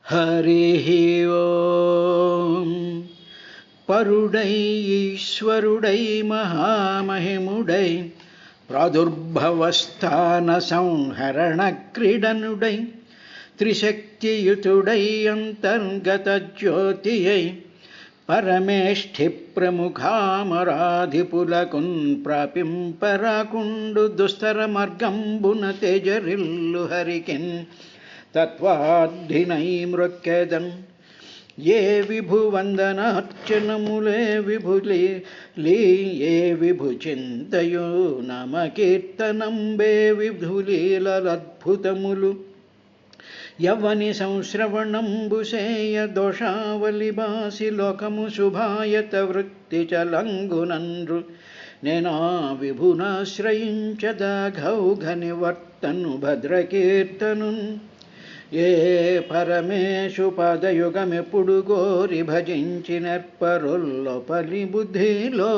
హరి ఓం. పరుడై ఈశ్వరుడై మహామహిముడై ప్రాదుర్భవస్థాన సంహరణ క్రీడనుడై త్రిశక్తియుతుడై అంతర్గత జ్యోతియై పరమేష్ఠి ప్రముఖామరాధిపులకున్ ప్రాపింపరాకుండు దుస్తర మార్గంబున తేజరిల్లు హరికిన్ తత్వాధినై మృక్కెదన్. ఏ విభువందనార్చనములే విభులి ఏ విభు చింతయు నమ కీర్తనంబే విధులీలద్భుతములు యవని సంశ్రవణంబుసేయ దోషావలి బాసి లోకము శుభాయత వృత్తి చలంగునండ్రు. నేనా విభునాశ్రయించదఘౌఘ నివర్తను భద్రకీర్తనున్. ఏ పరమేశు పదయుగమెప్పుడు గోరి భజించి నెర్పరుల్లొపలి బుద్ధిలో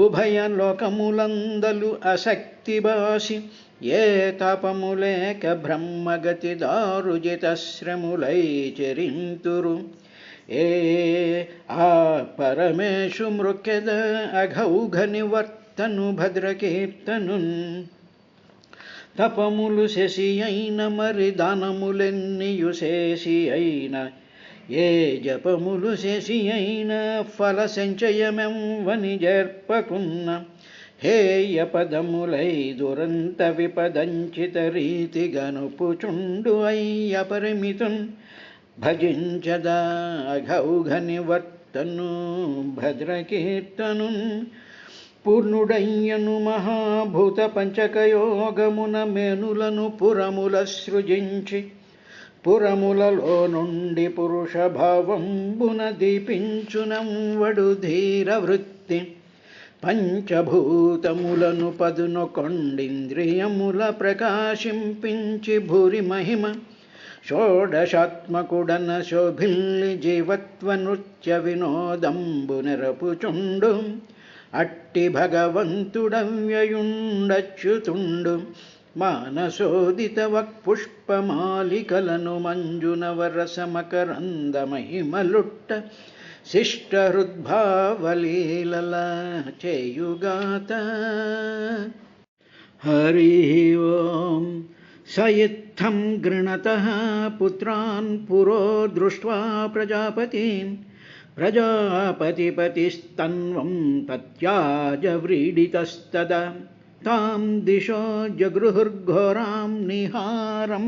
ఉభయ లోకములందలు అశక్తి బాసి ఏ తపములేక బ్రహ్మగతి దారుజితశ్రములై చెరింతురు. ఏ ఆ పరమేశు మృక్కెద అఘౌఘ నివర్తను భద్రకీర్తనున్. తపములు శశి అయిన మరి దానములెన్నియు శేషి అయిన ఏ జపములు శశి అయిన ఫల సంచయమెంవని జర్పకున్న. హేయ పదములై దురంత విపదంచిత రీతి గనుపుచుండు అయ్య పరిమితున్. భజించదా అఘౌఘ నివర్తను భద్రకీర్తనున్. పూర్ణుడయ్యను మహాభూత పంచకయోగమున మేనులను పురముల సృజించి పురములలో నుండి పురుష భావంబున దీపించునంవడు ధీర వృత్తి. పంచభూతములను పదునొకొండింద్రియముల ప్రకాశింపించి భూరి మహిమ షోడశాత్మకుడన శోభిల్లి జీవత్వ నృత్య వినోదంబు నెరపుచుండు. అట్టి భగవంతుడవ్యయుండచ్యుతుండు మానసోదిత వక్పుష్పమాలికలను మంజునవరస మకరంద మహిమలుట్ట శిష్ట హృద్భావలీలల చేయుగాత. హరి ఓం. సయిత్థం గృణతః పుత్రాన్ పురో దృష్ట్వా ప్రజాపతిన్. ప్రజాపతిపతిస్తన్వం తత్యాజ వ్రీడితస్తదా తాం దిశో జగృహుర్ఘోరాం నిహారం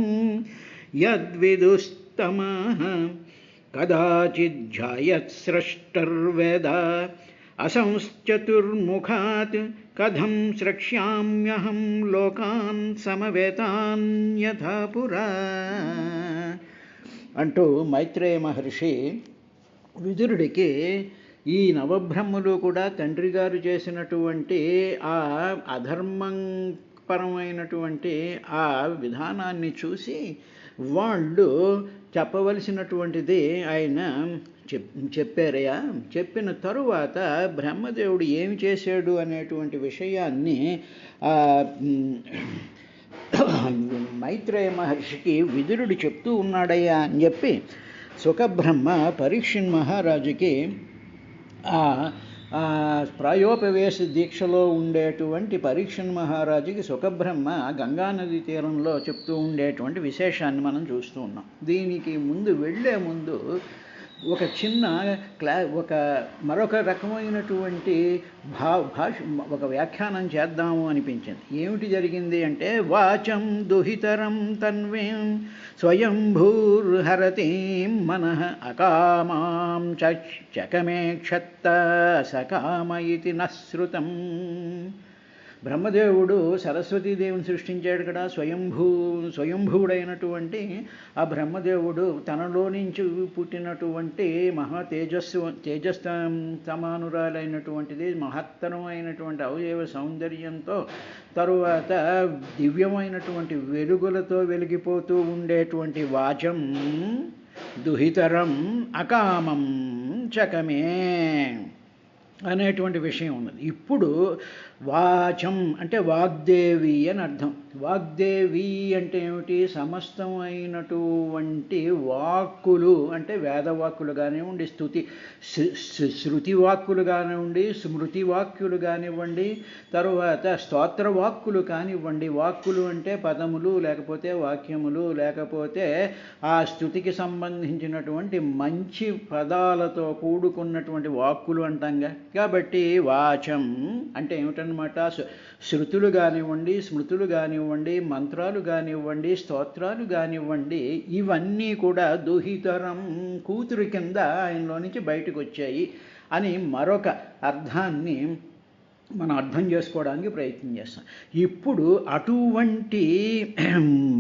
యద్విదుస్తమః. కదాచిజ్జాయత్స్రష్టర్వేద అసంశ్చతుర్ముఖాత్ కథం స్రక్ష్యామ్యహం లోకాన్ సమవేతాన్ యథా పురా అంటూ మైత్రేయ మహర్షి విదురుడికి ఈ నవబ్రహ్మలు కూడా తండ్రి గారు చేసినటువంటి ఆ అధర్మపరమైనటువంటి ఆ విధానాన్ని చూసి వాళ్ళు చెప్పవలసినటువంటిది ఆయన చెప్పారయ్యా. చెప్పిన తరువాత బ్రహ్మదేవుడు ఏమి చేశాడు అనేటువంటి విషయాన్ని మైత్రేయ మహర్షికి విదురుడు చెప్తూ ఉన్నాడయ్యా అని చెప్పి సుఖబ్రహ్మ పరీక్షణ్ మహారాజుకి ప్రాయోపవేశ దీక్షలో ఉండేటువంటి పరీక్షణ్ మహారాజుకి సుఖబ్రహ్మ గంగానది తీరంలో చెప్తూ ఉండేటువంటి విశేషాన్ని మనం చూస్తూ ఉన్నాం. దీనికి ముందు వెళ్ళే ముందు ఒక చిన్న మరొక రకమైనటువంటి ఒక వ్యాఖ్యానం చేద్దాము అనిపించింది. ఏమిటి జరిగింది అంటే, వాచం దుహితరం తన్వీం స్వయంభూర్హరతీం మనః అకామాం చకమేక్షత్త సకామ ఇతి నశ్రుతం. బ్రహ్మదేవుడు సరస్వతీదేవిని సృష్టించాడు కదా. స్వయంభువుడైనటువంటి ఆ బ్రహ్మదేవుడు తనలో నుంచి పుట్టినటువంటి తేజస్ సమానురాలైనటువంటిది మహత్తరమైనటువంటి అవయవ సౌందర్యంతో తరువాత దివ్యమైనటువంటి వెలుగులతో వెలిగిపోతూ ఉండేటువంటి వాచం దుహితరం అకామం చకమే అనేటువంటి విషయం ఉన్నది. ఇప్పుడు వాచం అంటే వాగ్దేవి అని అర్థం. వాగ్దేవి అంటే ఏమిటి? సమస్తమైనటువంటి వాక్కులు అంటే వేదవాక్కులు కానివ్వండి, శృతి వాక్కులు కానివ్వండి, స్మృతి వాక్యులు కానివ్వండి, తరువాత స్తోత్ర వాక్కులు కానివ్వండి. వాక్కులు అంటే పదములు లేకపోతే వాక్యములు లేకపోతే ఆ స్తుతికి సంబంధించినటువంటి మంచి పదాలతో కూడుకున్నటువంటి వాక్కులు అంటాంగా. కాబట్టి వాచం అంటే ఏమిటన్నమాట? శృతులు కానివ్వండి, స్మృతులు కానివ్వండి, మంత్రాలు కానివ్వండి, స్తోత్రాలు కానివ్వండి, ఇవన్నీ కూడా దుహితరం కూతురు కింద ఆయనలో నుంచి బయటకు వచ్చాయి అని మరొక అర్థాన్ని మనం అర్థం చేసుకోవడానికి ప్రయత్నం చేస్తాం. ఇప్పుడు అటువంటి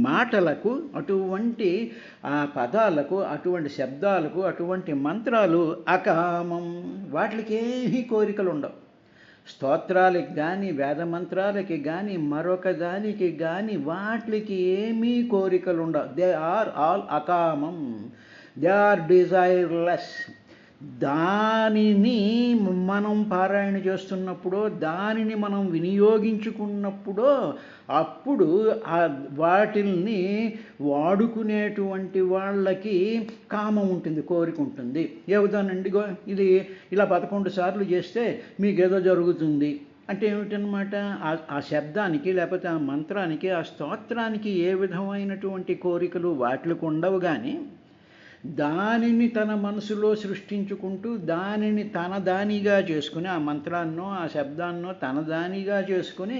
మాటలకు, అటువంటి పదాలకు, అటువంటి శబ్దాలకు, అటువంటి మంత్రాలు అకామం, వాటికి ఏమీ కోరికలు ఉండవు. స్తోత్రాలకి కానీ, వేదమంత్రాలకి కానీ, మరొక దానికి కానీ వాటికి ఏమీ కోరికలు ఉండవు. దే ఆర్ ఆల్ అకామం, దే ఆర్ డిజైర్లెస్. దానిని మనం పారాయణ చేస్తున్నప్పుడు, దానిని మనం వినియోగించుకున్నప్పుడు, అప్పుడు వాటిల్ని వాడుకునేటువంటి వాళ్ళకి కామం ఉంటుంది, కోరిక ఉంటుంది. ఏ ఉదాహరణండి, ఇది ఇలా 11 సార్లు చేస్తే మీకేదో జరుగుతుంది అంటే ఏమిటనమాట? ఆ శబ్దానికి లేకపోతే ఆ మంత్రానికి, ఆ స్తోత్రానికి ఏ విధమైనటువంటి కోరికలు వాటికి ఉండవు. కానీ దానిని తన మనసులో సృష్టించుకుంటూ దానిని తన దానిగా చేసుకుని, ఆ మంత్రాన్నో ఆ శబ్దాన్నో తన దానిగా చేసుకుని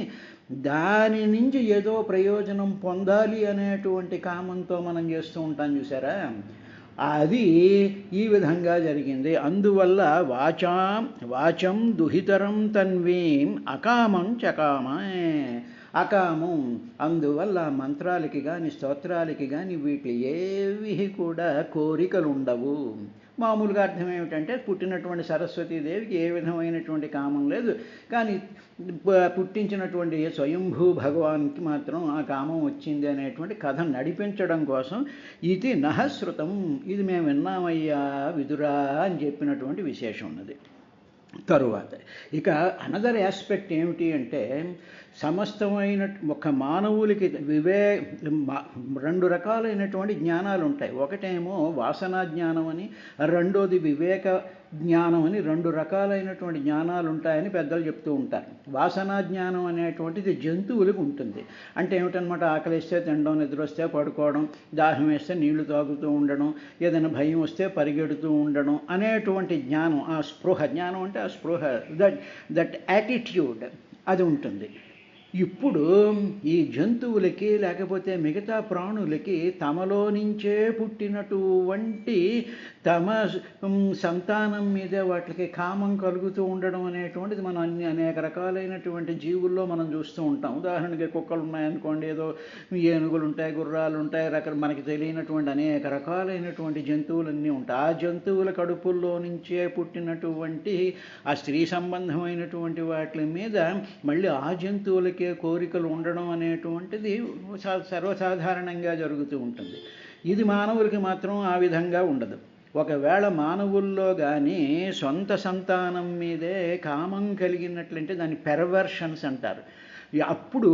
దాని నుంచి ఏదో ప్రయోజనం పొందాలి అనేటువంటి కామంతో మనం చేస్తూ ఉంటాం చూసారా? అది ఈ విధంగా జరిగింది. అందువల్ల వాచం దుహితరం తన్వీం అకామం చకామే. అకామం, అందువల్ల మంత్రాలకి కానీ స్తోత్రాలకి కానీ వీటి ఏవి కూడా కోరికలు ఉండవు. మామూలుగా అర్థం ఏమిటంటే పుట్టినటువంటి సరస్వతీదేవికి ఏ విధమైనటువంటి కామం లేదు, కానీ పుట్టించినటువంటి స్వయంభూ భగవాన్కి మాత్రం ఆ కామం వచ్చింది అనేటువంటి కథ నడిపించడం కోసం ఇది నహశ్రుతం, ఇది మేము విన్నామయ్యా విదురా అని చెప్పినటువంటి విశేషం ఉన్నది. తరువాత ఇక అనదర్ ఆస్పెక్ట్ ఏమిటి అంటే, సమస్తమైన ఒక మానవులకి రెండు రకాలైనటువంటి జ్ఞానాలు ఉంటాయి. ఒకటేమో వాసనా జ్ఞానం అని, రెండోది వివేక జ్ఞానం అని, రెండు రకాలైనటువంటి జ్ఞానాలు ఉంటాయని పెద్దలు చెప్తూ ఉంటారు. వాసనా జ్ఞానం అనేటువంటిది జంతువులకు ఉంటుంది. అంటే ఏమిటనమాట? ఆకలిస్తే తినడం, నిద్ర వస్తే పడుకోవడం, దాహం వేస్తే నీళ్లు తాగుతూ ఉండడం, ఏదైనా భయం వస్తే పరిగెడుతూ ఉండడం అనేటువంటి జ్ఞానం, ఆ స్పృహ జ్ఞానం అంటే ఆ స్పృహ, దట్ యాటిట్యూడ్ అది ఉంటుంది. ఇప్పుడు ఈ జంతువులకి లేకపోతే మిగతా ప్రాణులకి తమలో నుంచే పుట్టినటువంటి తమ సంతానం మీదే వాటికి కామం కలుగుతూ ఉండడం అనేటువంటిది మనం అనేక రకాలైనటువంటి జీవుల్లో మనం చూస్తూ ఉంటాం. ఉదాహరణకి కుక్కలు ఉన్నాయనుకోండి, ఏదో ఏనుగులు ఉంటాయి, గుర్రాలు ఉంటాయి, మనకి తెలియనటువంటి అనేక రకాలైనటువంటి జంతువులన్నీ ఉంటాయి. ఆ జంతువుల కడుపుల్లో నుంచే పుట్టినటువంటి ఆ స్త్రీ సంబంధమైనటువంటి వాటి మీద మళ్ళీ ఆ జంతువులకి కోరికలు ఉండడం అనేటువంటిది సర్వసాధారణంగా జరుగుతూ ఉంటుంది. ఇది మానవులకి మాత్రం ఆ విధంగా ఉండదు. ఒకవేళ మానవుల్లో కానీ సొంత సంతానం మీదే కామం కలిగినట్లంటే దాన్ని పెర్వర్షన్స్ అంటారు. అప్పుడు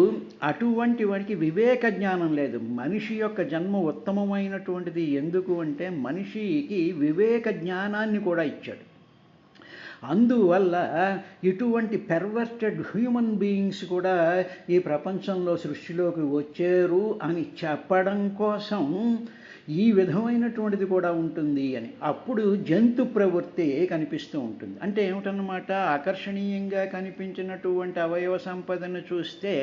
అటువంటి వాడికి వివేక జ్ఞానం లేదు. మనిషి యొక్క జన్మ ఉత్తమమైనటువంటిది ఎందుకు అంటే మనిషికి వివేక జ్ఞానాన్ని కూడా ఇచ్చాడు. అందువల్ల ఇటువంటి పెర్వర్టెడ్ హ్యూమన్ బీయింగ్స్ కూడా ఈ ప్రపంచంలో సృష్టిలోకి వచ్చారు అని చెప్పడం కోసం ఈ విధమైనటువంటిది కూడా ఉంటుంది అని. అప్పుడు జంతు ప్రవృత్తి కనిపిస్తూ ఉంటుంది. అంటే ఏమిటన్నమాట? ఆకర్షణీయంగా కనిపించినటువంటి అవయవ సంపదను చూస్తే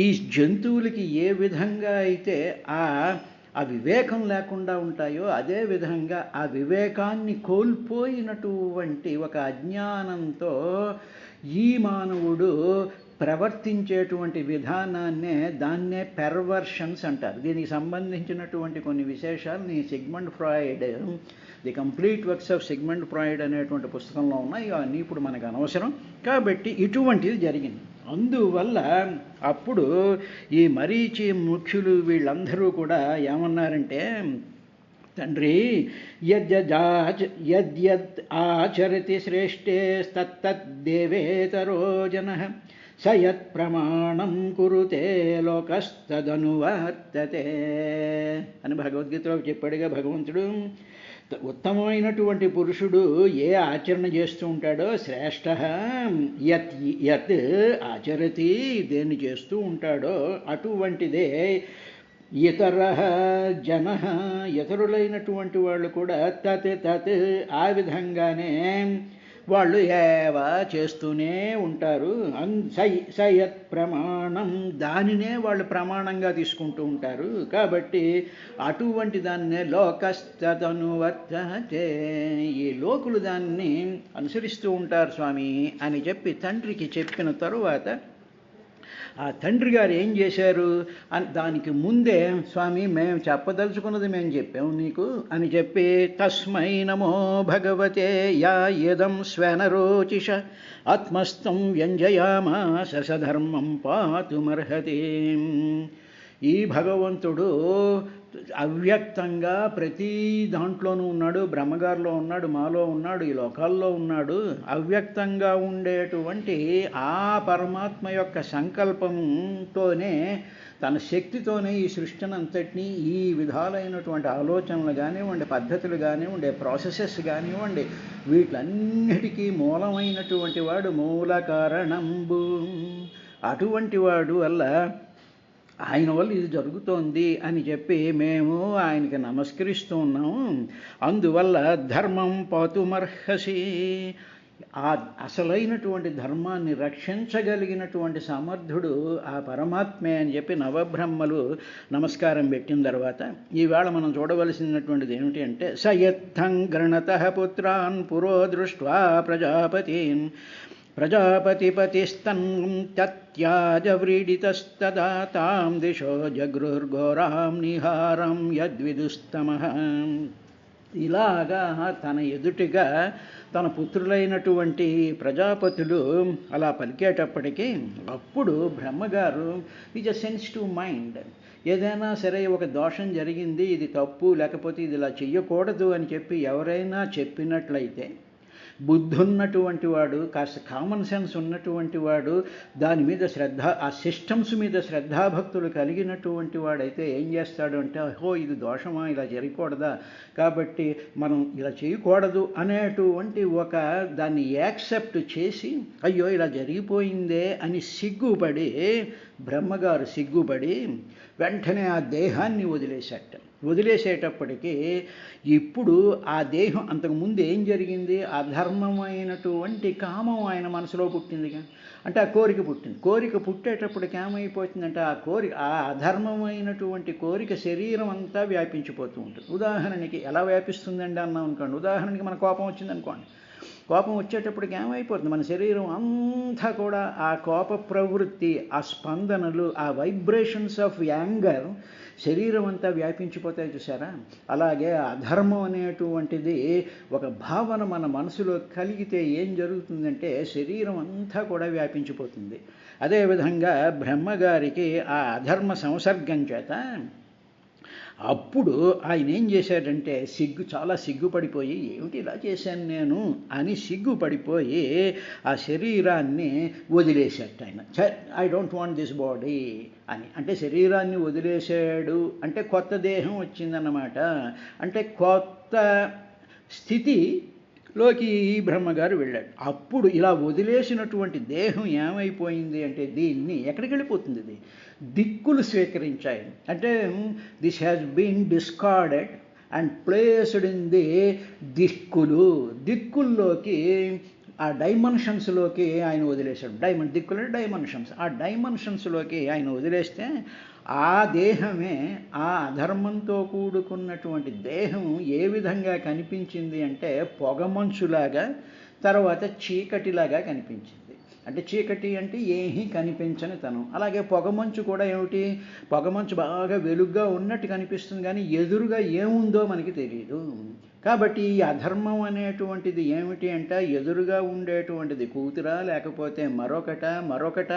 ఈ జంతువులకి ఏ విధంగా అయితే ఆ వివేకం లేకుండా ఉంటాయో అదే విధంగా ఆ వివేకాన్ని కోల్పోయినటువంటి ఒక అజ్ఞానంతో ఈ మానవుడు ప్రవర్తించేటువంటి విధానాన్నే దాన్నే పెర్వర్షన్స్ అంటారు. దీనికి సంబంధించినటువంటి కొన్ని విశేషాలు Sigmund Freud the complete works of Sigmund Freud అనేటువంటి పుస్తకంలో ఉన్నాయి. అవన్నీ ఇప్పుడు మనకు అనవసరం. కాబట్టి ఇటువంటిది జరిగింది. అందువల్ల అప్పుడు ఈ మరీచి ముఖ్యులు వీళ్ళందరూ కూడా ఏమన్నారంటే, తండ్రి యద్యద్ ఆచరతి శ్రేష్ఠే తత్తద్దేవేతరో జనః సయత్ ప్రమాణం కురుతే లోకస్తదనువర్తతే అని భగవద్గీతలో చెప్పాడుగా భగవంతుడు. ఉత్తమమైనటువంటి పురుషుడు ఏ ఆచరణ చేస్తూ ఉంటాడో, శ్రేష్ఠ యత్ యత్ ఆచరతి, దేన్ని చేస్తూ ఉంటాడో అటువంటిదే ఇతర జన, ఇతరులైనటువంటి వాళ్ళు కూడా తత్ తత్ ఆ విధంగానే వాళ్ళు ఏవా చేస్తూనే ఉంటారు. సయత్ ప్రమాణం, దానినే వాళ్ళు ప్రమాణంగా తీసుకుంటూ ఉంటారు. కాబట్టి అటువంటి దాన్నే లోకస్తదనువర్తతే, ఈ లోకులు దాన్ని అనుసరిస్తూ ఉంటారు స్వామి అని చెప్పి తండ్రికి చెప్పిన తరువాత ఆ తండ్రి గారు ఏం చేశారు అని దానికి ముందే, స్వామి మేము చెప్పదలుచుకున్నది మేము చెప్పాము నీకు అని చెప్పి, తస్మై నమో భగవతే యా యదం స్వనరోచిష ఆత్మస్థం వ్యంజయామాస సధర్మం పాతుమర్హతి. ఈ భగవంతుడు అవ్యక్తంగా ప్రతి దాంట్లోనూ ఉన్నాడు, బ్రహ్మగారిలో ఉన్నాడు, మాలో ఉన్నాడు, ఈ లోకాల్లో ఉన్నాడు. అవ్యక్తంగా ఉండేటువంటి ఆ పరమాత్మ యొక్క సంకల్పంతోనే, తన శక్తితోనే ఈ సృష్టిని అంతటినీ ఈ విధాలైనటువంటి ఆలోచనలు కానివ్వండి, పద్ధతులు కానివ్వండి, ప్రాసెసెస్ కానివ్వండి, వీటన్నిటికీ మూలమైనటువంటి వాడు, మూల కారణంబు. అటువంటి వాడు వల్ల, ఆయన వల్ల ఇది జరుగుతోంది అని చెప్పి మేము ఆయనకి నమస్కరిస్తూ ఉన్నాము. అందువల్ల ధర్మం పాతుమర్హసి, ఆ అసలైనటువంటి ధర్మాన్ని రక్షించగలిగినటువంటి సమర్థుడు ఆ పరమాత్మే అని చెప్పి నవబ్రహ్మలు నమస్కారం పెట్టిన తర్వాత ఈవేళ మనం చూడవలసినటువంటిది ఏమిటి అంటే, సయత్థం గృణతః పుత్రాన్ పురో దృష్ట్వా ప్రజాపతిన్ ప్రజాపతిపతిస్తన్ తత్యాజ వ్రీడితస్తదా తాం దిశో జగృర్ఘోరాం నిహారం యద్విదుస్తమః. ఇలాగా తన ఎదుటిగా తన పుత్రులైనటువంటి ప్రజాపతులు అలా పలికేటప్పటికీ, అప్పుడు బ్రహ్మగారు ఈజ్ అ సెన్సిటివ్ మైండ్, ఏదైనా సరే ఒక దోషం జరిగింది, ఇది తప్పు, లేకపోతే ఇది ఇలా చెయ్యకూడదు అని చెప్పి ఎవరైనా చెప్పినట్లయితే, బుద్ధున్నటువంటి వాడు, కాస్త కామన్ సెన్స్ ఉన్నటువంటి వాడు, దాని మీద శ్రద్ధ, ఆ సిస్టమ్స్ మీద శ్రద్ధాభక్తులు కలిగినటువంటి వాడైతే ఏం చేస్తాడు అంటే, ఓహో ఇది దోషమా, ఇలా జరగకూడదా, కాబట్టి మనం ఇలా చేయకూడదు అనేటువంటి ఒక దాన్ని యాక్సెప్ట్ చేసి, అయ్యో ఇలా జరిగిపోయిందే అని సిగ్గుపడి, బ్రహ్మగారు సిగ్గుపడి వెంటనే ఆ దేహాన్ని వదిలేసేటప్పటికీ, ఇప్పుడు ఆ దేహం, అంతకుముందు ఏం జరిగింది, అధర్మమైనటువంటి కామం ఆయన మనసులో పుట్టిందిగా, అంటే ఆ కోరిక పుట్టింది. కోరిక పుట్టేటప్పటికి ఏమైపోతుందంటే, ఆ అధర్మమైనటువంటి కోరిక శరీరం అంతా వ్యాపించిపోతూ ఉంటుంది. ఉదాహరణకి ఎలా వ్యాపిస్తుందండి అన్నాం అనుకోండి, ఉదాహరణకి మన కోపం వచ్చిందనుకోండి, కోపం వచ్చేటప్పటికి ఏమైపోతుంది, మన శరీరం అంతా కూడా ఆ కోప ప్రవృత్తి, ఆ స్పందనలు, ఆ వైబ్రేషన్స్ ఆఫ్ యాంగర్ శరీరం అంతా వ్యాపించిపోతాయి చూసారా. అలాగే అధర్మం అనేటువంటిది ఒక భావన మన మనసులో కలిగితే ఏం జరుగుతుందంటే, శరీరం అంతా కూడా వ్యాపించిపోతుంది. అదేవిధంగా బ్రహ్మగారికి ఆ అధర్మ సంసర్గం చేత అప్పుడు ఆయన ఏం చేశాడంటే, చాలా సిగ్గుపడిపోయి, ఏమిటి ఇలా చేశాను నేను అని సిగ్గుపడిపోయి ఆ శరీరాన్ని వదిలేశాడు ఆయన. I don't want this body అని, అంటే శరీరాన్ని వదిలేశాడు అంటే కొత్త దేహం వచ్చిందన్నమాట. అంటే కొత్త స్థితిలోకి బ్రహ్మగారు వెళ్ళాడు. అప్పుడు ఇలా వదిలేసినటువంటి దేహం ఏమైపోయింది అంటే, దీన్ని ఎక్కడికి వెళ్ళిపోతుంది, ఇది దిక్కులు స్వీకరించాయి. అంటే this has been discarded and placed in the దిక్కుల్లోకి, ఆ డైమెన్షన్స్లోకి ఆయన వదిలేశాడు. దిక్కులు డైమెన్షన్స్, ఆ డైమెన్షన్స్లోకి ఆయన వదిలేస్తే ఆ దేహమే, ఆ అధర్మంతో కూడుకున్నటువంటి దేహం ఏ విధంగా కనిపించింది అంటే, పొగమంచులాగా, తర్వాత చీకటిలాగా కనిపించింది. అంటే చీకటి అంటే ఏమీ కనిపించని తనం. అలాగే పొగమంచు కూడా ఏమిటి, పొగమంచు బాగా వెలుగ్గా ఉన్నట్టు కనిపిస్తుంది, కానీ ఎదురుగా ఏముందో మనకి తెలియదు. కాబట్టి ఈ అధర్మం అనేటువంటిది ఏమిటి అంటే ఎదురుగా ఉండేటువంటిది కూతురా లేకపోతే మరొకట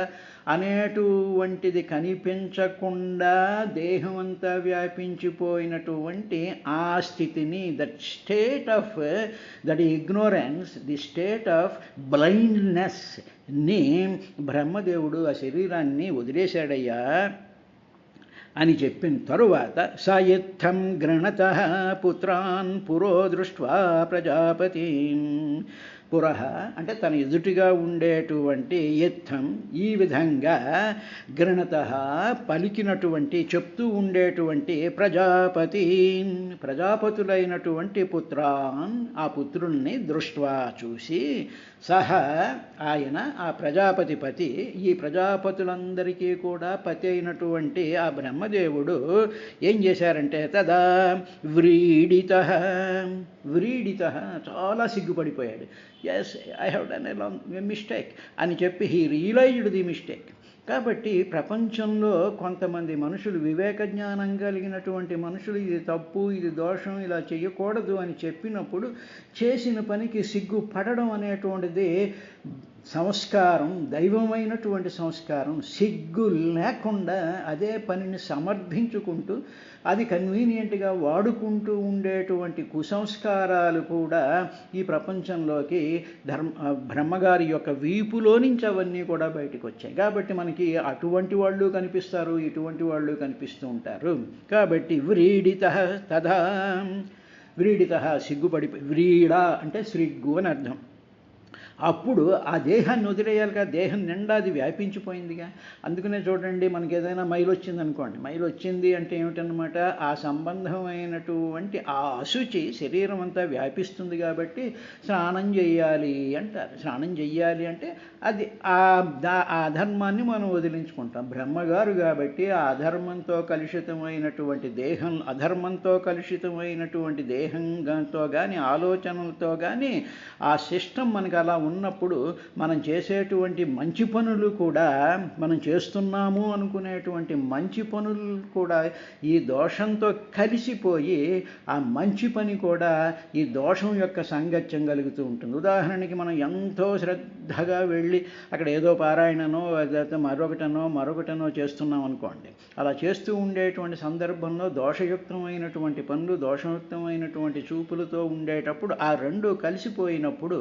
అనేటువంటిది కనిపించకుండా దేహం అంతా వ్యాపించిపోయినటువంటి ఆ స్థితిని, that state of that ignorance, the state of బ్లైండ్నెస్ని బ్రహ్మదేవుడు ఆ శరీరాన్ని వదిలేశాడయ్యా అని చెప్పిన తరువాత సయిత్థం గృణతః పుత్రాన్ పురో దృష్ట్వా ప్రజాపతి, పురః అంటే తన ఎదుటిగా ఉండేటువంటి ఇత్థం ఈ విధంగా గృణతః పలికినటువంటి చెప్తూ ఉండేటువంటి ప్రజాపతులైనటువంటి పుత్రాన్ ఆ పుత్రుల్ని దృష్ట్వా చూసి, సహ ఆయన ఆ ప్రజాపతి ఈ ప్రజాపతులందరికీ కూడా పతి అయినటువంటి ఆ బ్రహ్మదేవుడు ఏం చేశారంటే తదా వ్రీడిత చాలా సిగ్గుపడిపోయాడు. Yes, I have done a mistake అని చెప్పి హీ రియలైజ్డ్ ది మిస్టేక్. కాబట్టి ప్రపంచంలో కొంతమంది మనుషులు, వివేక జ్ఞానం కలిగినటువంటి మనుషులు ఇది తప్పు ఇది దోషం ఇలా చేయకూడదు అని చెప్పినప్పుడు చేసిన పనికి సిగ్గుపడడం అనేటువంటిది సంస్కారం, దైవమైనటువంటి సంస్కారం. సిగ్గు లేకుండా అదే పనిని సమర్థించుకుంటూ అది కన్వీనియంట్గా వాడుకుంటూ ఉండేటువంటి కుసంస్కారాలు కూడా ఈ ప్రపంచంలోకి బ్రహ్మగారి యొక్క వీపులో నుంచి అవన్నీ కూడా బయటకు వచ్చాయి. కాబట్టి మనకి అటువంటి వాళ్ళు కనిపిస్తారు, ఇటువంటి వాళ్ళు కనిపిస్తూ ఉంటారు. కాబట్టి వ్రీడిత సిగ్గుపడిపోయి, వ్రీడ అంటే సిగ్గు అని అర్థం. అప్పుడు ఆ దేహాన్ని వదిలేయాలిగా, దేహం నిండా అది వ్యాపించిపోయిందిగా. అందుకనే చూడండి, మనకి ఏదైనా మైలు వచ్చిందనుకోండి, మైలు వచ్చింది అంటే ఏమిటన్నమాట, ఆ సంబంధమైనటువంటి ఆ అశుచి శరీరం అంతా వ్యాపిస్తుంది కాబట్టి స్నానం చేయాలి అంటారు. స్నానం చెయ్యాలి అంటే అది ఆ అధర్మాన్ని మనం వదిలించుకుంటాం. బ్రహ్మగారు కాబట్టి ఆ అధర్మంతో కలుషితమైనటువంటి దేహం, అధర్మంతో కలుషితమైనటువంటి దేహంతో కానీ ఆలోచనలతో కానీ ఆ సిస్టమ్ మనకు అలా ఉన్నప్పుడు మనం చేసేటువంటి మంచి పనులు కూడా, మనం చేస్తున్నాము అనుకునేటువంటి మంచి పనులు కూడా ఈ దోషంతో కలిసిపోయి ఆ మంచి పని కూడా ఈ దోషం యొక్క సాంగత్యం కలుగుతూ ఉంటుంది. ఉదాహరణకి మనం ఎంతో శ్రద్ధగా వెళ్ళి అక్కడ ఏదో పారాయణనో మరొకటనో చేస్తున్నాం అనుకోండి. అలా చేస్తూ ఉండేటువంటి సందర్భంలో దోషయుక్తమైనటువంటి పనులు, దోషయుక్తమైనటువంటి చూపులతో ఉండేటప్పుడు ఆ రెండు కలిసిపోయినప్పుడు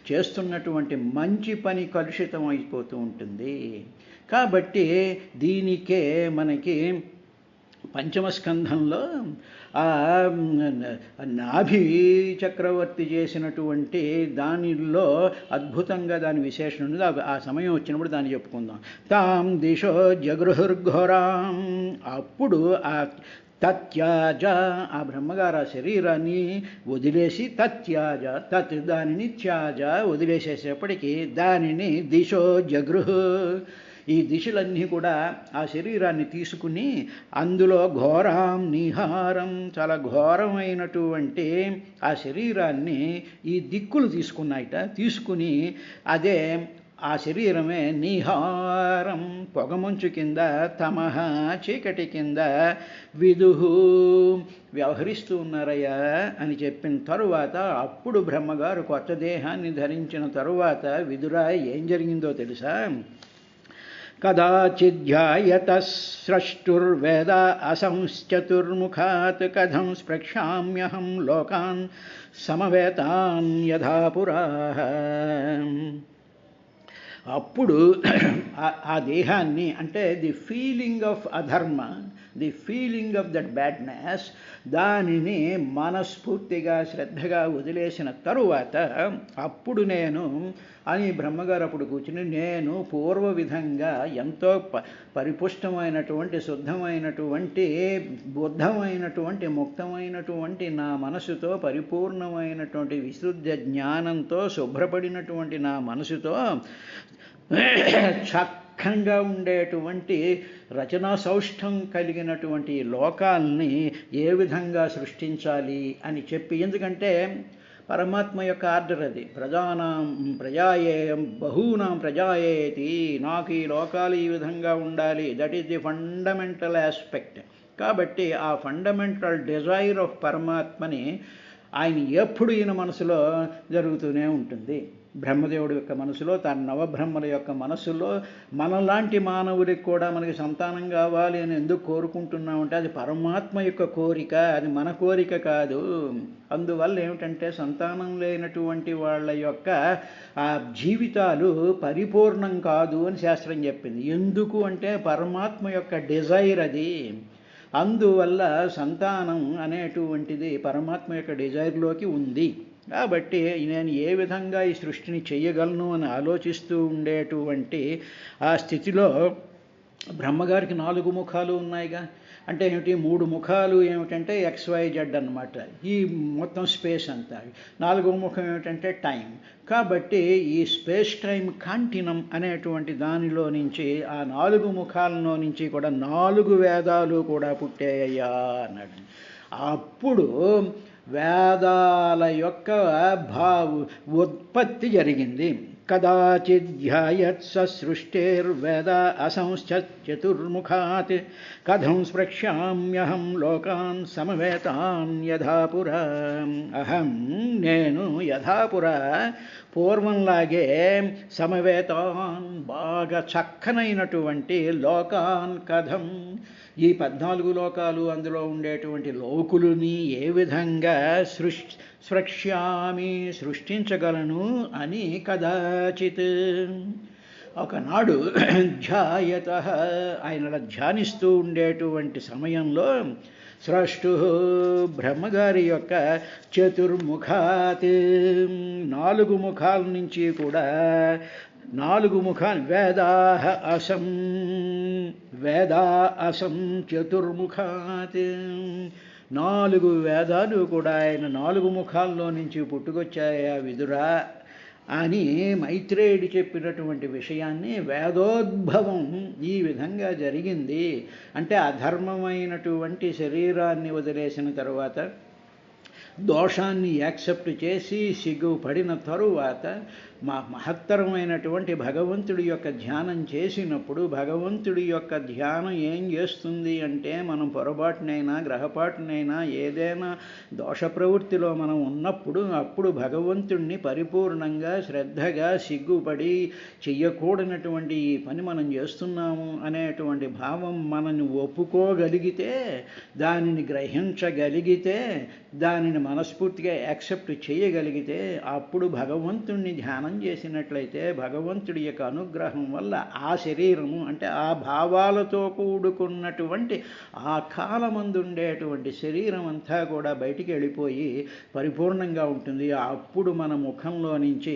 చేస్తున్నటువంటి మంచి పని కలుషితం అయిపోతూ ఉంటుంది. కాబట్టి దీనికే మనకి పంచమ స్కంధంలో ఆ నాభి చక్రవర్తి చేసినటువంటి దానిలో అద్భుతంగా దాని విశేషం ఉంది. ఆ సమయం వచ్చినప్పుడు దాన్ని చెప్పుకుందాం. తాం దిశో జగృహుర్ఘోరాం, అప్పుడు ఆ తత్యాజ ఆ బ్రహ్మగారు ఆ శరీరాన్ని వదిలేసి, దానిని త్యాజ వదిలేసేసేపటికి దానిని దిశో జగృహు, ఈ దిశలన్నీ కూడా ఆ శరీరాన్ని తీసుకుని అందులో ఘోరాం నిహారం, చాలా ఘోరమైనటువంటి ఆ శరీరాన్ని ఈ దిక్కులు తీసుకుని అదే ఆ శరీరమే నిహారం, పొగమంచు కింద, తమహ చీకటి కింద, విదుహు వ్యవహరిస్తూ ఉన్నారయ్యా అని చెప్పిన తరువాత అప్పుడు బ్రహ్మగారు కొత్త దేహాన్ని ధరించిన తరువాత, విదురా ఏం జరిగిందో తెలుసా? కదాచిధ్యాయత స్రష్టుర్వేద అసంశ్చతుర్ముఖాత్ కథం స్పృక్ష్యామ్యహం లోకాన్ సమవేతాన్ యథా పురా. అప్పుడు ఆ దేహాన్ని, అంటే ది ఫీలింగ్ ఆఫ్ అధర్మ, the feeling of that badness, దానిని మనస్ఫూర్తిగా శ్రద్ధగా వదిలేసిన తరువాత అప్పుడు నేను అని బ్రహ్మగారు అప్పుడు కూర్చుని, నేను పూర్వ విధంగా ఎంతో పరిపుష్టమైనటువంటి, శుద్ధమైనటువంటి, బుద్ధమైనటువంటి, ముక్తమైనటువంటి నా మనసుతో, పరిపూర్ణమైనటువంటి విశుద్ధ జ్ఞానంతో శుభ్రపడినటువంటి నా మనసుతో చక్కగా ఉండేటువంటి రచనా సౌష్ఠం కలిగినటువంటి లోకాల్ని ఏ విధంగా సృష్టించాలి అని చెప్పి, ఎందుకంటే పరమాత్మ యొక్క ఆర్డర్ అది, బహూనాం ప్రజాయేతి, నాకు ఈ లోకాలు ఈ విధంగా ఉండాలి, that is the fundamental aspect. కాబట్టి ఆ ఫండమెంటల్ డిజైర్ ఆఫ్ పరమాత్మని ఆయన ఎప్పుడు ఈయన మనసులో జరుగుతూనే ఉంటుంది. బ్రహ్మదేవుడి యొక్క మనసులో, తన నవబ్రహ్మల యొక్క మనసులో మనలాంటి మానవుడికి కూడా మనకి సంతానం కావాలి అని ఎందుకు కోరుకుంటున్నామంటే అది పరమాత్మ యొక్క కోరిక, అది మన కోరిక కాదు. అందువల్ల ఏమిటంటే సంతానం లేనటువంటి వాళ్ళ యొక్క ఆ జీవితాలు పరిపూర్ణం కాదు అని శాస్త్రం చెప్పింది. ఎందుకు అంటే పరమాత్మ యొక్క డిజైర్ అది. అందువల్ల సంతానం అనేటువంటిది పరమాత్మ యొక్క డిజైర్లోకి ఉంది. కాబట్టి నేను ఏ విధంగా ఈ సృష్టిని చెయ్యగలను అని ఆలోచిస్తూ ఉండేటువంటి ఆ స్థితిలో బ్రహ్మగారికి 4 ముఖాలు ఉన్నాయిగా. అంటే ఏమిటి, 3 ముఖాలు ఏమిటంటే XYZ అన్నమాట, ఈ మొత్తం స్పేస్ అంతా. 4వ ముఖం ఏమిటంటే టైం. కాబట్టి ఈ స్పేస్ టైం కాంటినం అనేటువంటి దానిలో నుంచి, ఆ 4 ముఖాలలో నుంచి కూడా 4 వేదాలు కూడా పుట్టాయ్యా అన్నాడు. అప్పుడు వేదాల యొక్క ఉత్పత్తి జరిగింది. కదాచిధ్యాయత్స సృష్టిర్వేద అసంశ్చతుర్ముఖాత్ కథం స్పృక్ష్యామ్యహం లోకాన్ సమవేతాన్ యథాపురా. అహం నేను యథాపురా పూర్వంలాగే సమవేతాన్ బాగా చక్కనైనటువంటి లోకాన్ కథం ఈ 14 లోకాలు అందులో ఉండేటువంటి లోకులని ఏ విధంగా స్పృక్ష్యామి సృష్టించగలను అని కదాచిత్ ఒకనాడు ధ్యాయత ఆయన ధ్యానిస్తూ ఉండేటువంటి సమయంలో స్రష్టు బ్రహ్మగారి యొక్క చతుర్ముఖాత్ 4 ముఖాల నుంచి కూడా 4 ముఖాలు వేదా అసం చతుర్ముఖాత్ 4 వేదాలు కూడా ఆయన 4 ముఖాల్లో నుంచి పుట్టుకొచ్చాయా విదురా అని మైత్రేయుడు చెప్పినటువంటి విషయాన్ని వేదోద్భవం ఈ విధంగా జరిగింది. అంటే అధర్మమైనటువంటి శరీరాన్ని వదిలేసిన తరువాత, దోషాన్ని యాక్సెప్ట్ చేసి సిగ్గుపడిన తరువాత మహత్తరమైనటువంటి భగవంతుడి యొక్క ధ్యానం చేసినప్పుడు, భగవంతుడి యొక్క ధ్యానం ఏం చేస్తుంది అంటే మనం పొరపాటునైనా గ్రహపాటునైనా ఏదైనా దోష ప్రవృత్తిలో మనం ఉన్నప్పుడు అప్పుడు భగవంతుడిని పరిపూర్ణంగా శ్రద్ధగా సిగ్గుపడి చెయ్యకూడనటువంటి ఈ పని మనం చేస్తున్నాము అనేటువంటి భావం మనని ఒప్పుకోగలిగితే, దానిని గ్రహించగలిగితే, దానిని మనస్ఫూర్తిగా యాక్సెప్ట్ చేయగలిగితే అప్పుడు భగవంతుడిని ధ్యానం చేసినట్లయితే భగవంతుడి యొక్క అనుగ్రహం వల్ల ఆ శరీరము అంటే ఆ భావాలతో కూడుకున్నటువంటి ఆ కాలమందుండేటువంటి శరీరం అంతా కూడా బయటికి వెళ్ళిపోయి పరిపూర్ణంగా ఉంటుంది. అప్పుడు మన ముఖంలో నుంచి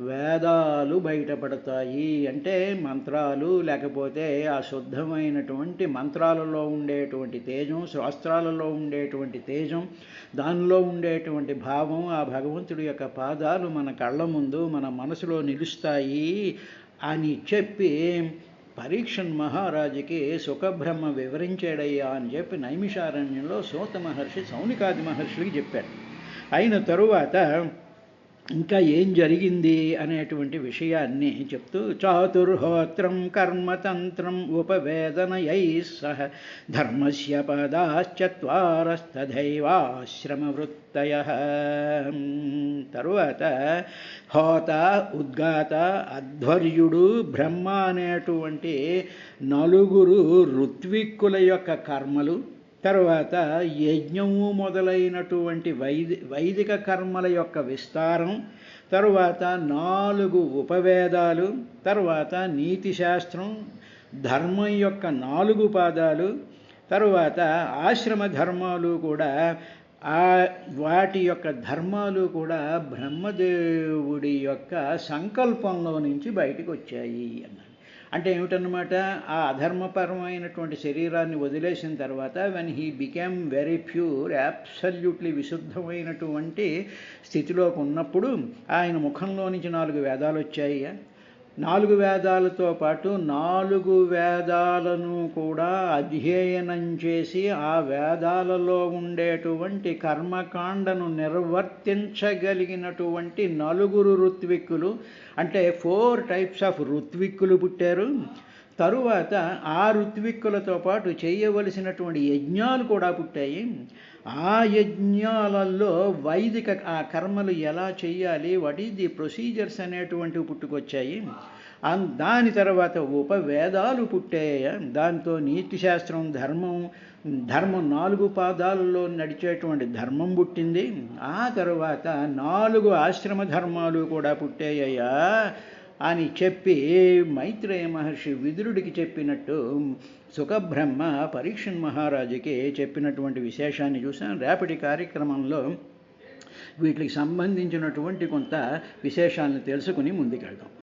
వేదాలు బయటపడతాయి. అంటే మంత్రాలు, లేకపోతే ఆ శుద్ధమైనటువంటి మంత్రాలలో ఉండేటువంటి తేజం, శాస్త్రాలలో ఉండేటువంటి తేజం, దానిలో ఉండేటువంటి భావం, ఆ భగవంతుడి యొక్క పాదాలు మన కళ్ళ ముందు మన మనసులో నిలుస్తాయి అని చెప్పి పరీక్షన్ మహారాజుకి సుఖబ్రహ్మ వివరించాడయ్యా అని చెప్పి నైమిషారణ్యంలో సూత మహర్షి సౌనికాది మహర్షులకి చెప్పాడు. అయిన తరువాత ఇంకా ఏం జరిగింది అనేటువంటి విషయాన్ని చెప్తూ, చాతుర్హోత్రం కర్మతంత్రం ఉపవేదనయై సహ ధర్మస్య పదాశ్చత్వారస్తథైవాశ్రమవృత్తయః. తరువాత హోత, ఉద్గాత, అధ్వర్యుడు, బ్రహ్మ అనేటువంటి 4 ఋత్విక్కుల యొక్క కర్మలు, తర్వాత యజ్ఞము మొదలైనటువంటి వైదిక కర్మల యొక్క విస్తారం, తరువాత 4 ఉపవేదాలు, తరువాత నీతి శాస్త్రం, ధర్మం యొక్క 4 పాదాలు, తరువాత ఆశ్రమ ధర్మాలు కూడా, వాటి యొక్క ధర్మాలు కూడా బ్రహ్మదేవుడి యొక్క సంకల్పంలో నుంచి బయటకు వచ్చాయి అన్నారు. అంటే ఏమిటన్నమాట, ఆ అధర్మపరమైనటువంటి శరీరాన్ని వదిలేసిన తర్వాత when he became very pure, absolutely విశుద్ధమైనటువంటి స్థితిలోకి ఉన్నప్పుడు ఆయన ముఖంలో నుంచి 4 వేదాలు వచ్చాయి. 4 వేదాలతో పాటు 4 వేదాలను కూడా అధ్యయనం చేసి ఆ వేదాలలో ఉండేటువంటి కర్మకాండను నిర్వర్తించగలిగినటువంటి 4 ఋత్విక్కులు, అంటే 4 టైప్స్ ఆఫ్ ఋత్విక్కులు పుట్టారు. తరువాత ఆ ఋత్విక్కులతో పాటు చేయవలసినటువంటి యజ్ఞాలు కూడా పుట్టాయి. ఆ యజ్ఞాలలో వైదిక ఆ కర్మలు ఎలా చేయాలి, వాట్ ఈజ్ ది ప్రొసీజర్స్ అనేటువంటివి పుట్టుకొచ్చాయి. దాని తర్వాత ఉపవేదాలు పుట్టాయి. దాంతో నీతి శాస్త్రం, ధర్మం 4 పాదాలలో నడిచేటువంటి ధర్మం పుట్టింది. ఆ తర్వాత 4 ఆశ్రమ ధర్మాలు కూడా పుట్టాయ్యా అని చెప్పి మైత్రేయ మహర్షి విదురుడికి చెప్పినట్టు సుఖబ్రహ్మ పరీక్షన్ మహారాజుకి చెప్పినటువంటి విశేషాన్ని చూసాం. రేపటి కార్యక్రమంలో వీటికి సంబంధించినటువంటి కొంత విశేషాలను తెలుసుకుని ముందుకెళ్దాం.